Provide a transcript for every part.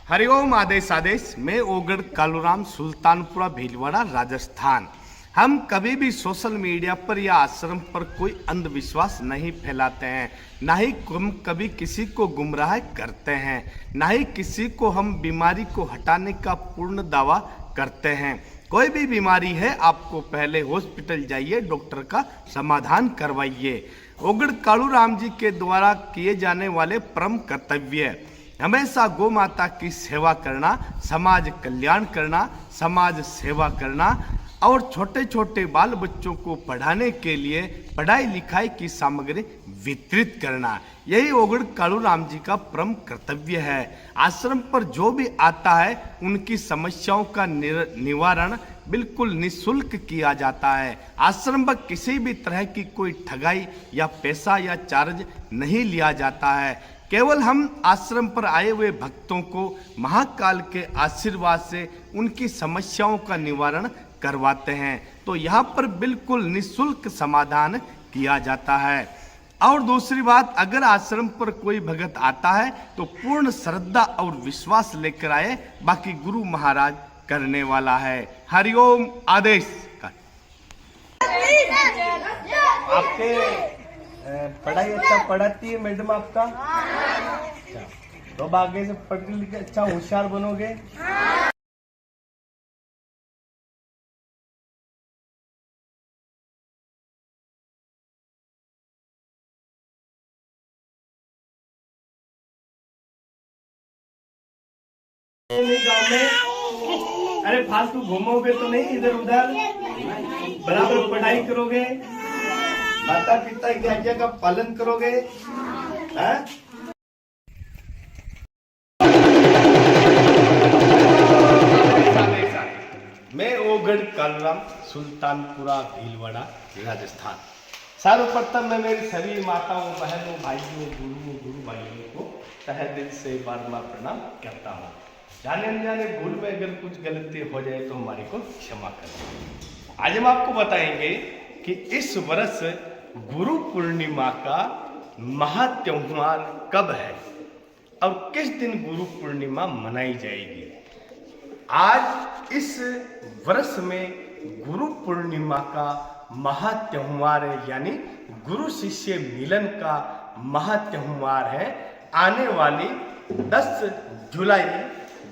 हरिओम आदेश आदेश। मैं ओगढ़ कालूराम, सुल्तानपुरा भीलवाड़ा, राजस्थान। हम कभी भी सोशल मीडिया पर या आश्रम पर कोई अंधविश्वास नहीं फैलाते हैं, ना ही हम कभी किसी को गुमराह करते हैं, ना ही किसी को हम बीमारी को हटाने का पूर्ण दावा करते हैं। कोई भी बीमारी है, आपको पहले हॉस्पिटल जाइए, डॉक्टर का समाधान करवाइए। ओगढ़ कालूराम जी के द्वारा किए जाने वाले परम कर्तव्य हमेशा गौ माता की सेवा करना, समाज कल्याण करना, समाज सेवा करना और छोटे छोटे बाल बच्चों को पढ़ाने के लिए पढ़ाई लिखाई की सामग्री वितरित करना, यही ओगढ़ कालूराम जी का परम कर्तव्य है। आश्रम पर जो भी आता है उनकी समस्याओं का निवारण बिल्कुल निःशुल्क किया जाता है। आश्रम पर किसी भी तरह की कोई ठगाई या पैसा या चार्ज नहीं लिया जाता है। केवल हम आश्रम पर आए हुए भक्तों को महाकाल के आशीर्वाद से उनकी समस्याओं का निवारण करवाते हैं। तो यहाँ पर बिल्कुल निःशुल्क समाधान किया जाता है। और दूसरी बात, अगर आश्रम पर कोई भगत आता है तो पूर्ण श्रद्धा और विश्वास लेकर आए, बाकी गुरु महाराज करने वाला है। हरिओम आदेश। आपके पढ़ाई अच्छा पढ़ाती है मैडम आपका? अच्छा, तो अब आगे से पढ़ लिख के अच्छा होशियार बनोगे। गाँव में अरे फालतू घूमोगे तो नहीं इधर उधर, बराबर पढ़ाई करोगे, माता पिता की आज्ञा का पालन करोगे। मैं ओगढ़ कालूराम, सुल्तानपुरा भीलवाड़ा, राजस्थान। सर्वप्रथम मैं मेरी सभी माताओं, बहनों, भाइयों, गुरु भाइयों को तहे दिल से बार-बार प्रणाम करता हूँ। जाने अनजाने भूल में अगर कुछ गलती हो जाए तो हमारी को क्षमा करें। आज हम आपको बताएंगे कि इस वर्ष गुरु पूर्णिमा का महात्योहार कब है और किस दिन गुरु पूर्णिमा मनाई जाएगी। आज इस वर्ष में गुरु पूर्णिमा का महात्योहार है, यानी गुरु शिष्य मिलन का महात्योहार है। आने वाली 10 जुलाई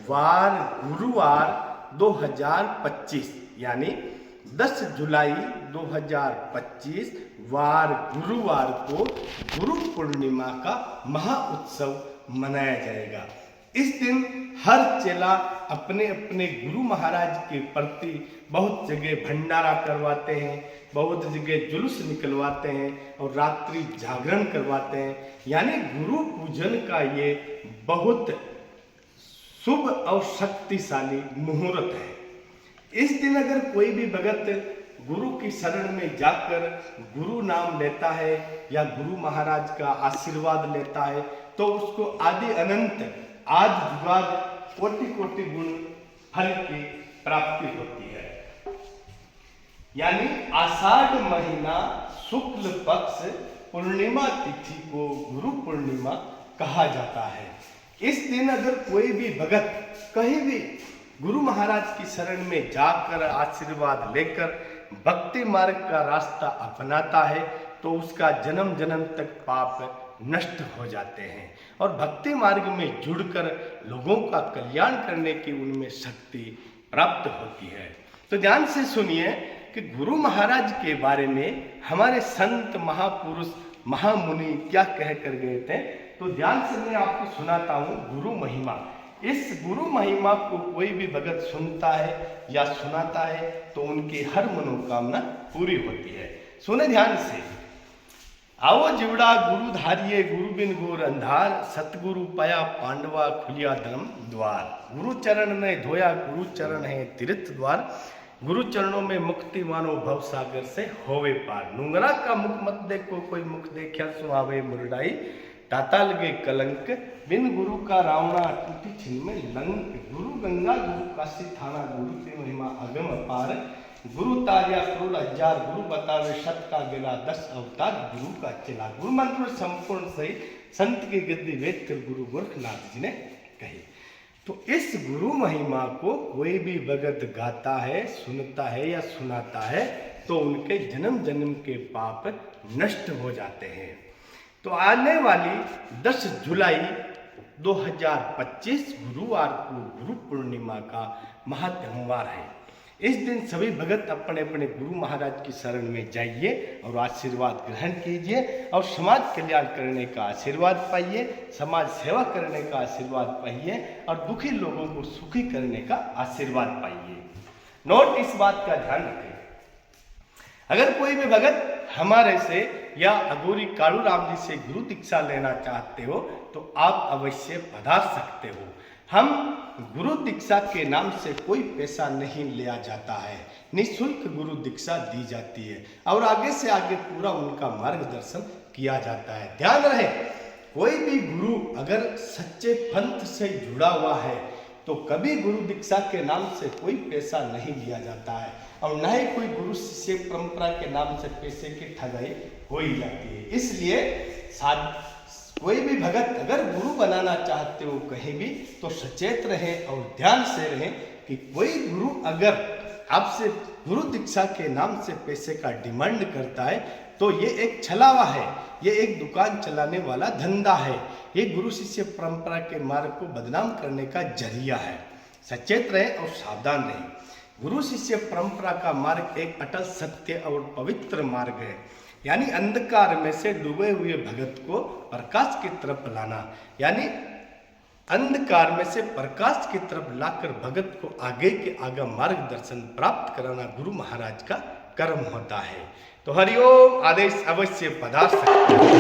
वार गुरुवार 2025 यानी 10 जुलाई 2025 वार गुरुवार को गुरु पूर्णिमा का महाउत्सव मनाया जाएगा। इस दिन हर चेला अपने अपने गुरु महाराज के प्रति बहुत जगह भंडारा करवाते हैं, बहुत जगह जुलूस निकलवाते हैं और रात्रि जागरण करवाते हैं। यानी गुरु पूजन का ये बहुत शुभ और शक्तिशाली मुहूर्त है। इस दिन अगर कोई भी भगत गुरु की शरण में जाकर गुरु नाम लेता है या गुरु महाराज का आशीर्वाद लेता है तो उसको आदि अनंत आद जुगाद कोटि कोटि गुण फल की प्राप्ति होती है। यानी आषाढ़ महीना शुक्ल पक्ष पूर्णिमा तिथि को गुरु पूर्णिमा कहा जाता है। इस दिन अगर कोई भी भगत कहीं भी गुरु महाराज की शरण में जाकर आशीर्वाद लेकर भक्ति मार्ग का रास्ता अपनाता है तो उसका जन्म जन्म तक पाप नष्ट हो जाते हैं और भक्ति मार्ग में जुड़कर लोगों का कल्याण करने की उनमें शक्ति प्राप्त होती है। तो ध्यान से सुनिए कि गुरु महाराज के बारे में हमारे संत महापुरुष महामुनि क्या कह कर गए थे। तो ध्यान से मैं आपको सुनाता हूँ गुरु महिमा। इस गुरु महिमा को कोई भी भगत सुनता है या सुनाता है तो उनकी हर मनोकामना पूरी होती है। सुने ध्यान से। आओ जिवड़ा गुरु धारिये गुरु बिन गोर अंधार, सतगुरु पाया पांडवा खुलिया धर्म द्वार। गुरु चरण ने धोया गुरु चरण है तीर्थ द्वार, गुरु चरणों में मुक्ति मानो भव सागर से होवे पार। नुंगरा का मुख मत देखो कोई मुख देखा सुहावे मुरडाई, ताता लगे कलंक बिन गुरु का रावणा टूटी छिन में लंक। गुरु गंगा गुरु काशी थाना गुरु की महिमा अगम अपार, गुरु तारिया करोड़ हजार गुरु बतावे शत का गिला 10 अवतार गुरु का चला। गुरु मंत्र संपूर्ण सही संत की गद्दी वेद कर गुरु गोरखनाथ जी ने कही। तो इस गुरु महिमा को कोई भी भगत गाता है, सुनता है या सुनाता है तो उनके जन्म जन्म के पाप नष्ट हो जाते हैं। तो आने वाली 10 जुलाई 2025 गुरुवार को गुरु पूर्णिमा का महात्यौहार है। इस दिन सभी भगत अपने अपने गुरु महाराज की शरण में जाइए और आशीर्वाद ग्रहण कीजिए और समाज कल्याण करने का आशीर्वाद पाइए, समाज सेवा करने का आशीर्वाद पाइए और दुखी लोगों को सुखी करने का आशीर्वाद पाइए। नोट इस बात का ध्यान रखें, अगर कोई भी भगत हमारे से या अघोरी कालू राम जी से गुरु दीक्षा लेना चाहते हो तो आप अवश्य पधार सकते हो। हम गुरु दीक्षा के नाम से कोई पैसा नहीं लिया जाता है, निःशुल्क गुरु दीक्षा दी जाती है और आगे से आगे पूरा उनका मार्गदर्शन किया जाता है। ध्यान रहे, कोई भी गुरु अगर सच्चे पंथ से जुड़ा हुआ है तो कभी गुरु दीक्षा के नाम से कोई पैसा नहीं लिया जाता है और न ही कोई गुरु शिष्य परंपरा के नाम से पैसे की ठगाई हो ही जाती है। इसलिए कोई भी भगत अगर गुरु बनाना चाहते हो कहीं भी तो सचेत रहें और ध्यान से रहें कि कोई गुरु अगर आपसे गुरु दीक्षा के नाम से पैसे का डिमांड करता है तो ये एक छलावा है, ये एक दुकान चलाने वाला धंधा है, ये गुरु शिष्य परंपरा के मार्ग को बदनाम करने का जरिया है। सचेत रहे और सावधान रहे। गुरु शिष्य परंपरा का मार्ग एक अटल सत्य और पवित्र मार्ग है, यानी अंधकार में से डूबे हुए भगत को प्रकाश की तरफ लाना, यानी अंधकार में से प्रकाश की तरफ लाकर भगत को आगे के आगे मार्गदर्शन प्राप्त कराना गुरु महाराज का कर्म होता है। तो हरिओम आदेश अवश्य पधार सकते हैं।